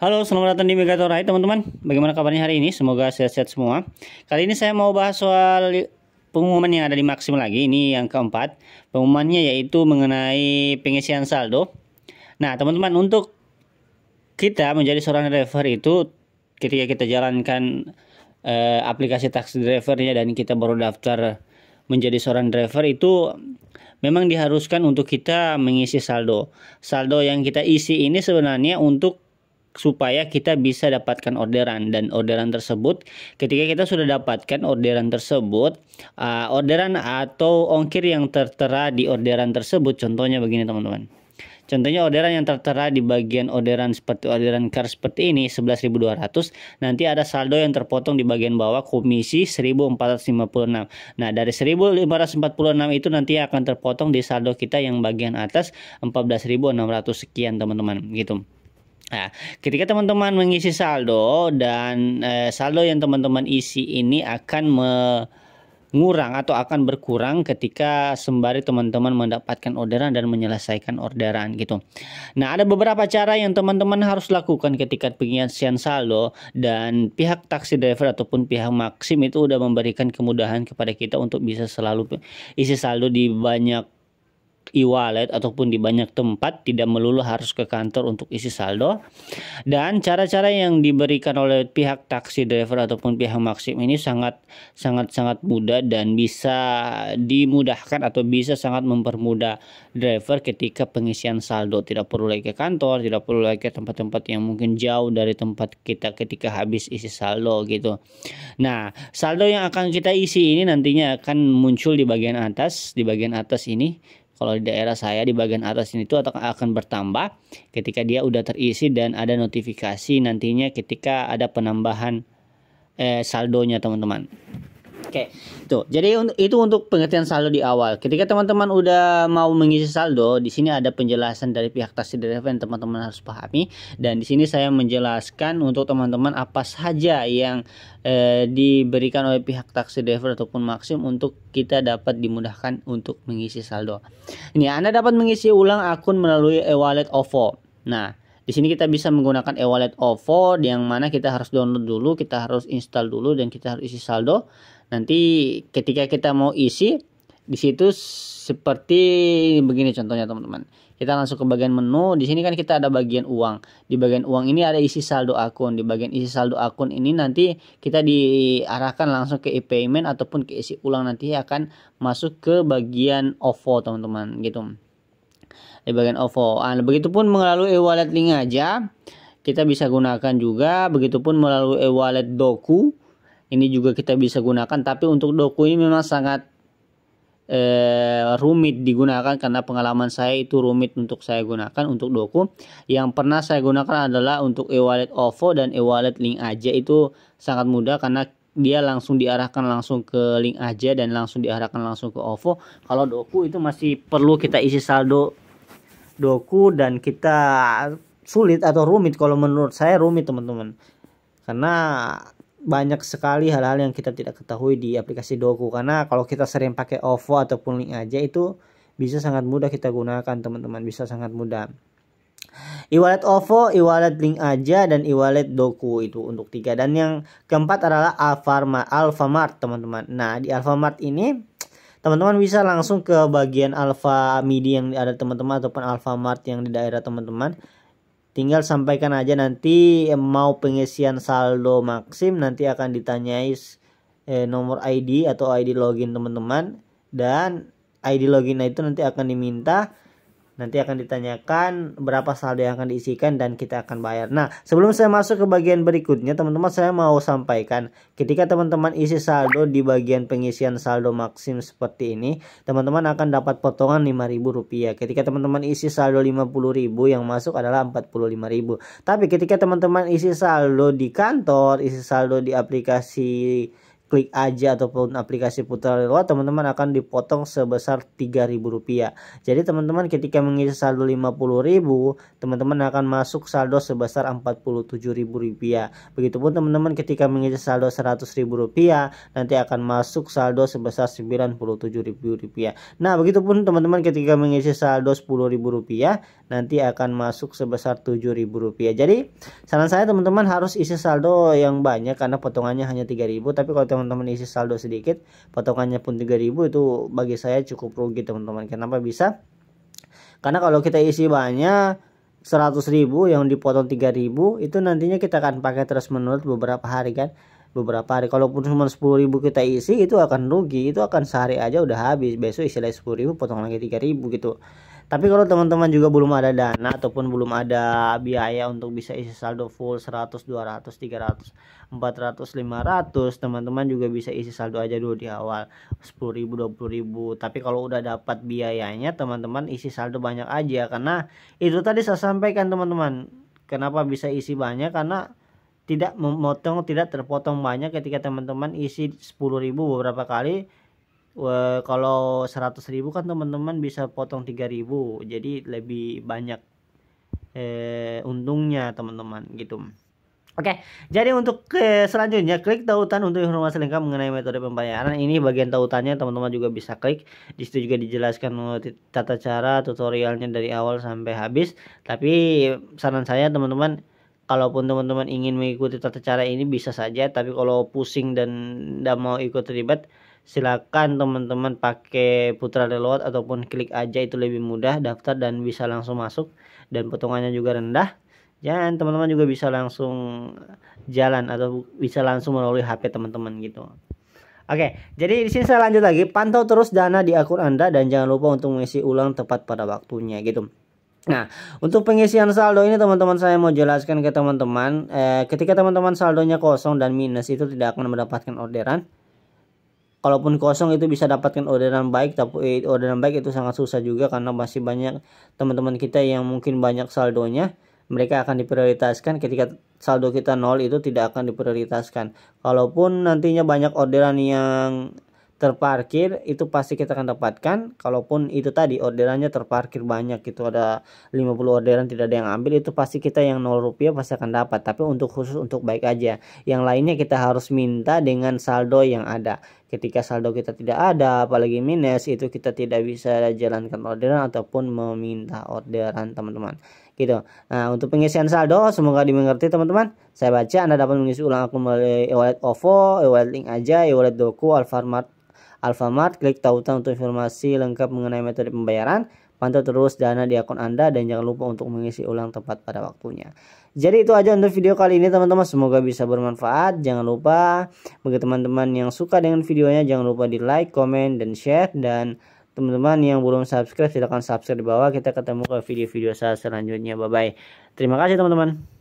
Halo, selamat datang di Megator. Hai teman-teman, bagaimana kabarnya hari ini? Semoga sehat-sehat semua. Kali ini saya mau bahas soal pengumuman yang ada di Maxim lagi. Ini yang keempat. Pengumumannya yaitu mengenai pengisian saldo. Nah, teman-teman, untuk kita menjadi seorang driver itu ketika kita jalankan aplikasi taksi drivernya dan kita baru daftar menjadi seorang driver itu memang diharuskan untuk kita mengisi saldo. Saldo yang kita isi ini sebenarnya untuk supaya kita bisa dapatkan orderan, dan orderan tersebut ketika kita sudah dapatkan orderan tersebut, orderan atau ongkir yang tertera di orderan tersebut, contohnya begini teman-teman. Contohnya orderan yang tertera di bagian orderan seperti orderan car seperti ini 11.200, nanti ada saldo yang terpotong di bagian bawah komisi 1.456. Nah, dari 1.546 itu nanti akan terpotong di saldo kita yang bagian atas 14.600 sekian teman-teman gitu. Nah, ketika teman-teman mengisi saldo dan saldo yang teman-teman isi ini akan mengurang atau akan berkurang ketika sembari teman-teman mendapatkan orderan dan menyelesaikan orderan gitu. Nah, ada beberapa cara yang teman-teman harus lakukan ketika pengisian saldo, dan pihak taksi driver ataupun pihak Maxim itu udah memberikan kemudahan kepada kita untuk bisa selalu isi saldo di banyak e-wallet ataupun di banyak tempat, tidak melulu harus ke kantor untuk isi saldo. Dan cara-cara yang diberikan oleh pihak taksi driver ataupun pihak Maxim ini sangat mudah dan bisa dimudahkan atau bisa sangat mempermudah driver ketika pengisian saldo. Tidak perlu lagi ke kantor, tidak perlu lagi ke tempat-tempat yang mungkin jauh dari tempat kita ketika habis isi saldo gitu. Nah, saldo yang akan kita isi ini nantinya akan muncul di bagian atas, ini. Kalau di daerah saya di bagian atas ini tuh akan bertambah ketika dia udah terisi dan ada notifikasi nantinya ketika ada penambahan saldonya teman-teman. Oke, tuh. Jadi itu untuk pengertian saldo di awal. Ketika teman-teman udah mau mengisi saldo, di sini ada penjelasan dari pihak taksi driver yang teman-teman harus pahami. Dan di sini saya menjelaskan untuk teman-teman apa saja yang diberikan oleh pihak taksi driver ataupun Maxim untuk kita dapat dimudahkan untuk mengisi saldo. Ini Anda dapat mengisi ulang akun melalui e-wallet OVO. Nah, di sini kita bisa menggunakan e-wallet OVO yang mana kita harus download dulu, kita harus install dulu, dan kita harus isi saldo. Nanti ketika kita mau isi di situ seperti begini contohnya teman-teman. Kita langsung ke bagian menu. Di sini kan kita ada bagian uang. Di bagian uang ini ada isi saldo akun. Di bagian isi saldo akun ini nanti kita diarahkan langsung ke e-payment ataupun ke isi ulang, nanti akan masuk ke bagian OVO teman-teman gitu. Di bagian OVO. Begitupun melalui e-wallet link aja kita bisa gunakan juga. Begitupun melalui e-wallet Doku. Ini juga kita bisa gunakan, tapi untuk Doku ini memang sangat rumit digunakan karena pengalaman saya itu rumit untuk saya gunakan. Untuk Doku yang pernah saya gunakan adalah untuk e-wallet OVO dan e-wallet link aja, itu sangat mudah karena dia langsung diarahkan langsung ke link aja dan langsung diarahkan langsung ke OVO. Kalau Doku itu masih perlu kita isi saldo Doku dan kita sulit atau rumit. Kalau menurut saya rumit teman-teman, karena banyak sekali hal-hal yang kita tidak ketahui di aplikasi Doku. Karena kalau kita sering pakai OVO ataupun link aja itu bisa sangat mudah kita gunakan teman-teman, bisa sangat mudah. E-wallet OVO, e-wallet link aja, dan e-wallet Doku itu untuk 3. Dan yang keempat adalah Alfamart teman-teman. Nah, di Alfamart ini teman-teman bisa langsung ke bagian Alfamidi yang ada teman-teman ataupun Alfamart yang di daerah teman-teman. Tinggal sampaikan aja nanti mau pengisian saldo Maxim, nanti akan ditanyai nomor ID atau ID login teman-teman, dan ID login itu nanti akan diminta. Nanti akan ditanyakan berapa saldo yang akan diisikan dan kita akan bayar. Nah, sebelum saya masuk ke bagian berikutnya teman-teman, saya mau sampaikan ketika teman-teman isi saldo di bagian pengisian saldo Maxim seperti ini, teman-teman akan dapat potongan Rp5.000. Ketika teman-teman isi saldo Rp50.000, yang masuk adalah Rp45.000. Tapi ketika teman-teman isi saldo di kantor, isi saldo di aplikasi Klik Aja ataupun aplikasi Putra Lewat, teman-teman akan dipotong sebesar Rp3.000. Jadi teman-teman ketika mengisi saldo Rp50.000, teman-teman akan masuk saldo sebesar Rp47.000. Begitupun teman-teman ketika mengisi saldo Rp100.000, nanti akan masuk saldo sebesar Rp97.000. Nah, begitupun teman-teman ketika mengisi saldo Rp10.000, nanti akan masuk sebesar Rp7.000. Jadi saran saya teman-teman harus isi saldo yang banyak karena potongannya hanya Rp3.000. Tapi kalau teman-teman isi saldo sedikit, potongannya pun Rp3.000, itu bagi saya cukup rugi teman-teman. Kenapa bisa? Karena kalau kita isi banyak 100.000 yang dipotong 3.000, itu nantinya kita akan pakai terus menerus beberapa hari kan. Beberapa hari, kalaupun cuma 10.000 kita isi, itu akan rugi. Itu akan sehari aja udah habis. Besok isi lagi 10.000, potong lagi 3.000 gitu. Tapi kalau teman-teman juga belum ada dana ataupun belum ada biaya untuk bisa isi saldo full 100, 200, 300, 400, 500, teman-teman juga bisa isi saldo aja dulu di awal 10.000, 20.000. Tapi kalau udah dapat biayanya, teman-teman isi saldo banyak aja, karena itu tadi saya sampaikan teman-teman. Kenapa bisa isi banyak? Karena tidak memotong, tidak terpotong banyak ketika teman-teman isi 10.000 beberapa kali. Kalau 100.000 kan teman-teman bisa potong 3.000, jadi lebih banyak untungnya teman-teman gitu. Oke, jadi untuk selanjutnya klik tautan untuk informasi lengkap mengenai metode pembayaran. Ini bagian tautannya, teman-teman juga bisa klik. Di situ juga dijelaskan tata cara tutorialnya dari awal sampai habis. Tapi saran saya teman-teman, kalaupun teman-teman ingin mengikuti tata cara ini bisa saja, tapi kalau pusing dan tidak mau ikut ribet, silakan teman-teman pakai Putra Lewat ataupun Klik Aja, itu lebih mudah, daftar dan bisa langsung masuk dan potongannya juga rendah. Dan teman-teman juga bisa langsung jalan atau bisa langsung melalui HP teman-teman gitu. Oke, jadi di sini saya lanjut lagi, pantau terus dana di akun Anda dan jangan lupa untuk mengisi ulang tepat pada waktunya gitu. Nah, untuk pengisian saldo ini teman-teman saya mau jelaskan ke teman-teman, ketika teman-teman saldonya kosong dan minus, itu tidak akan mendapatkan orderan. Kalaupun kosong itu bisa dapatkan orderan baik, tapi orderan baik itu sangat susah juga karena masih banyak teman-teman kita yang mungkin banyak saldonya. Mereka akan diprioritaskan. Ketika saldo kita 0 itu tidak akan diprioritaskan. Kalaupun nantinya banyak orderan yang terparkir, itu pasti kita akan dapatkan. Kalaupun itu tadi orderannya terparkir banyak, itu ada 50 orderan tidak ada yang ambil, itu pasti kita yang Rp0 pasti akan dapat. Tapi untuk khusus untuk baik aja, yang lainnya kita harus minta dengan saldo yang ada. Ketika saldo kita tidak ada, apalagi minus, itu kita tidak bisa jalankan orderan ataupun meminta orderan teman-teman gitu. Nah, untuk pengisian saldo semoga dimengerti teman-teman. Saya baca Anda dapat mengisi ulang akun melalui e-wallet OVO, e-wallet Link Aja, e-wallet Doku, Alfamart. Klik tautan untuk informasi lengkap mengenai metode pembayaran. Pantau terus dana di akun Anda dan jangan lupa untuk mengisi ulang tepat pada waktunya. Jadi itu aja untuk video kali ini teman-teman, semoga bisa bermanfaat. Jangan lupa bagi teman-teman yang suka dengan videonya, jangan lupa di like, komen, dan share. Dan teman-teman yang belum subscribe silahkan subscribe di bawah. Kita ketemu ke video-video saya selanjutnya. Bye bye. Terima kasih teman-teman.